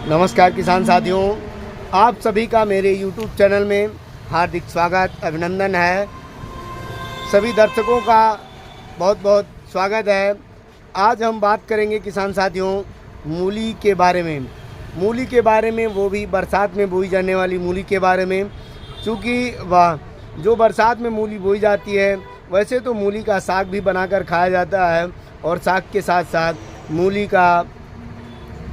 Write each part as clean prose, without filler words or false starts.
नमस्कार किसान साथियों, आप सभी का मेरे YouTube चैनल में हार्दिक स्वागत अभिनंदन है। सभी दर्शकों का बहुत बहुत स्वागत है। आज हम बात करेंगे किसान साथियों मूली के बारे में। मूली के बारे में, वो भी बरसात में बोई जाने वाली मूली के बारे में। क्योंकि वह जो बरसात में मूली बोई जाती है, वैसे तो मूली का साग भी बनाकर खाया जाता है और साग के साथ साथ मूली का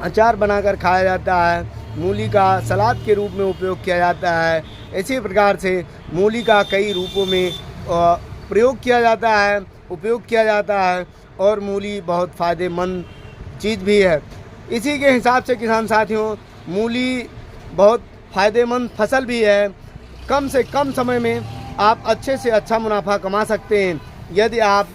अचार बनाकर खाया जाता है, मूली का सलाद के रूप में उपयोग किया जाता है। इसी प्रकार से मूली का कई रूपों में प्रयोग किया जाता है, उपयोग किया जाता है और मूली बहुत फ़ायदेमंद चीज़ भी है। इसी के हिसाब से किसान साथियों मूली बहुत फ़ायदेमंद फसल भी है। कम से कम समय में आप अच्छे से अच्छा मुनाफा कमा सकते हैं यदि आप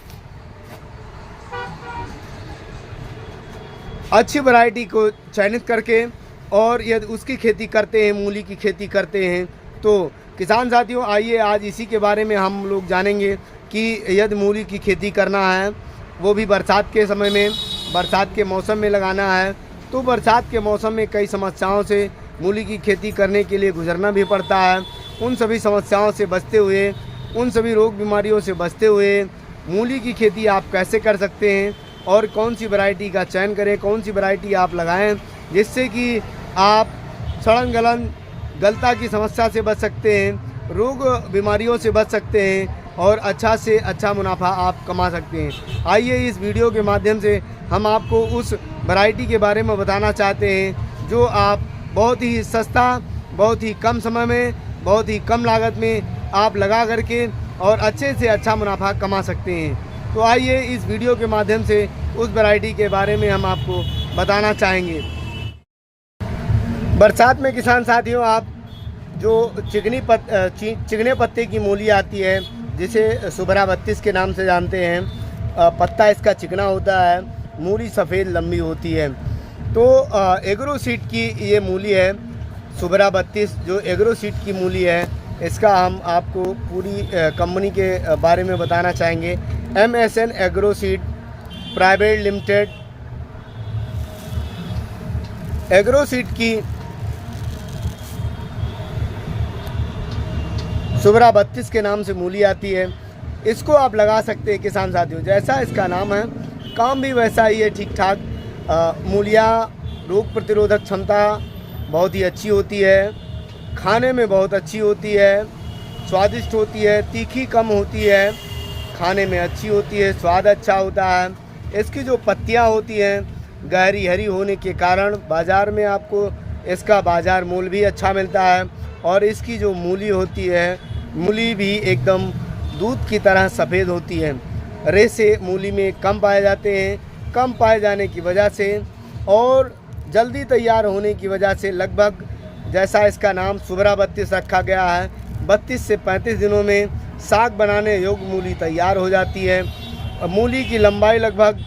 अच्छी वैरायटी को चयनित करके और यदि उसकी खेती करते हैं, मूली की खेती करते हैं। तो किसान साथियों आइए आज इसी के बारे में हम लोग जानेंगे कि यदि मूली की खेती करना है, वो भी बरसात के समय में, बरसात के मौसम में लगाना है, तो बरसात के मौसम में कई समस्याओं से मूली की खेती करने के लिए गुजरना भी पड़ता है। उन सभी समस्याओं से बचते हुए, उन सभी रोग बीमारियों से बचते हुए मूली की खेती आप कैसे कर सकते हैं और कौन सी वैरायटी का चयन करें, कौन सी वैरायटी आप लगाएं जिससे कि आप सड़न गलन गलता की समस्या से बच सकते हैं, रोग बीमारियों से बच सकते हैं और अच्छा से अच्छा मुनाफा आप कमा सकते हैं। आइए इस वीडियो के माध्यम से हम आपको उस वैरायटी के बारे में बताना चाहते हैं जो आप बहुत ही सस्ता, बहुत ही कम समय में, बहुत ही कम लागत में आप लगा करके और अच्छे से अच्छा मुनाफा कमा सकते हैं। तो आइए इस वीडियो के माध्यम से उस वैरायटी के बारे में हम आपको बताना चाहेंगे। बरसात में किसान साथियों आप जो चिकने पत्ते की मूली आती है, जिसे सुबरा 32 के नाम से जानते हैं, पत्ता इसका चिकना होता है, मूली सफ़ेद लंबी होती है। तो एग्रो सीड की ये मूली है, सुबरा 32 जो एग्रो सीड की मूली है, इसका हम आपको पूरी कंपनी के बारे में बताना चाहेंगे। MSN agro seed private limited agro seed की सुबरा 32 के नाम से मूली आती है। इसको आप लगा सकते हैं किसान साथियों, जैसा इसका नाम है काम भी वैसा ही है, ठीक ठाक। मूलियाँ रोग प्रतिरोधक क्षमता बहुत ही अच्छी होती है, खाने में बहुत अच्छी होती है, स्वादिष्ट होती है, तीखी कम होती है, खाने में अच्छी होती है, स्वाद अच्छा होता है। इसकी जो पत्तियां होती हैं गहरी हरी होने के कारण बाज़ार में आपको इसका बाज़ार मूल्य भी अच्छा मिलता है। और इसकी जो मूली होती है, मूली भी एकदम दूध की तरह सफ़ेद होती है। रेशे मूली में कम पाए जाते हैं, कम पाए जाने की वजह से और जल्दी तैयार होने की वजह से लगभग जैसा इसका नाम सुबरा 32 रखा गया है, 32 से 35 दिनों में साग बनाने योग्य मूली तैयार हो जाती है। मूली की लंबाई लगभग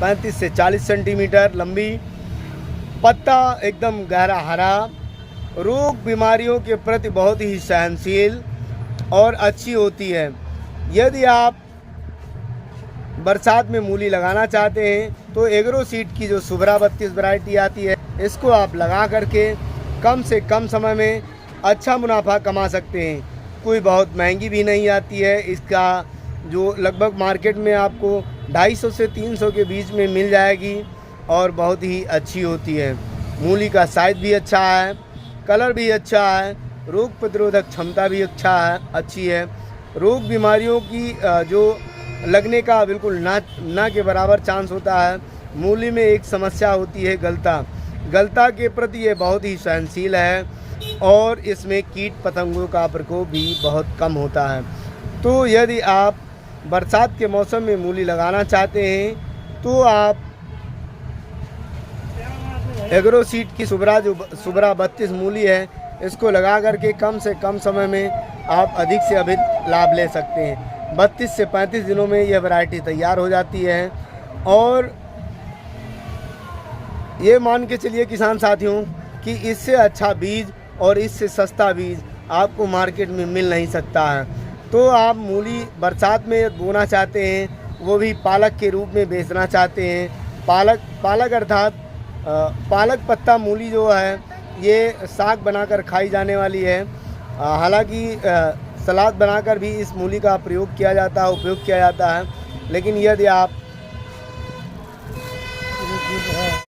35 से 40 सेंटीमीटर लंबी, पत्ता एकदम गहरा हरा, रोग बीमारियों के प्रति बहुत ही सहनशील और अच्छी होती है। यदि आप बरसात में मूली लगाना चाहते हैं तो एग्रो सीड की जो सुबरा 32 वैरायटी आती है, इसको आप लगा करके कम से कम समय में अच्छा मुनाफा कमा सकते हैं। कोई बहुत महंगी भी नहीं आती है, इसका जो लगभग मार्केट में आपको 250 से 300 के बीच में मिल जाएगी और बहुत ही अच्छी होती है। मूली का साइज भी अच्छा है, कलर भी अच्छा है, रोग प्रतिरोधक क्षमता भी अच्छी है। रोग बीमारियों की जो लगने का बिल्कुल ना के बराबर चांस होता है। मूली में एक समस्या होती है गलता के प्रति ये बहुत ही सहनशील है और इसमें कीट पतंगों का प्रकोप भी बहुत कम होता है। तो यदि आप बरसात के मौसम में मूली लगाना चाहते हैं तो आप एग्रो सीड की सुबरा 32 मूली है, इसको लगा करके कम से कम समय में आप अधिक से अधिक लाभ ले सकते हैं। 32 से 35 दिनों में यह वैरायटी तैयार हो जाती है और ये मान के चलिए किसान साथियों कि इससे अच्छा बीज और इससे सस्ता बीज आपको मार्केट में मिल नहीं सकता है। तो आप मूली बरसात में बोना चाहते हैं, वो भी पालक के रूप में बेचना चाहते हैं, पालक अर्थात पालक पत्ता मूली जो है ये साग बनाकर खाई जाने वाली है। हालांकि सलाद बनाकर भी इस मूली का प्रयोग किया जाता है, उपयोग किया जाता है। लेकिन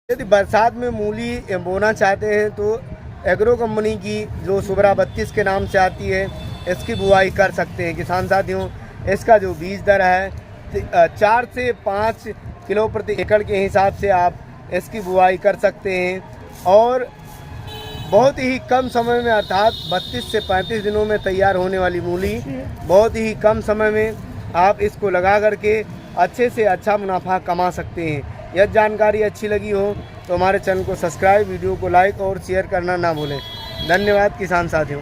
यदि बरसात में मूली बोना चाहते हैं तो एग्रो कंपनी की जो सुबरा 32 के नाम से आती है, इसकी बुआई कर सकते हैं किसान साथियों। इसका जो बीज दर है 4 से 5 किलो प्रति एकड़ के हिसाब से आप इसकी बुआई कर सकते हैं और बहुत ही कम समय में अर्थात 32 से 35 दिनों में तैयार होने वाली मूली बहुत ही कम समय में आप इसको लगा करके अच्छे से अच्छा मुनाफा कमा सकते हैं। यह जानकारी अच्छी लगी हो तो हमारे चैनल को सब्सक्राइब, वीडियो को लाइक और शेयर करना ना भूलें। धन्यवाद किसान साथियों।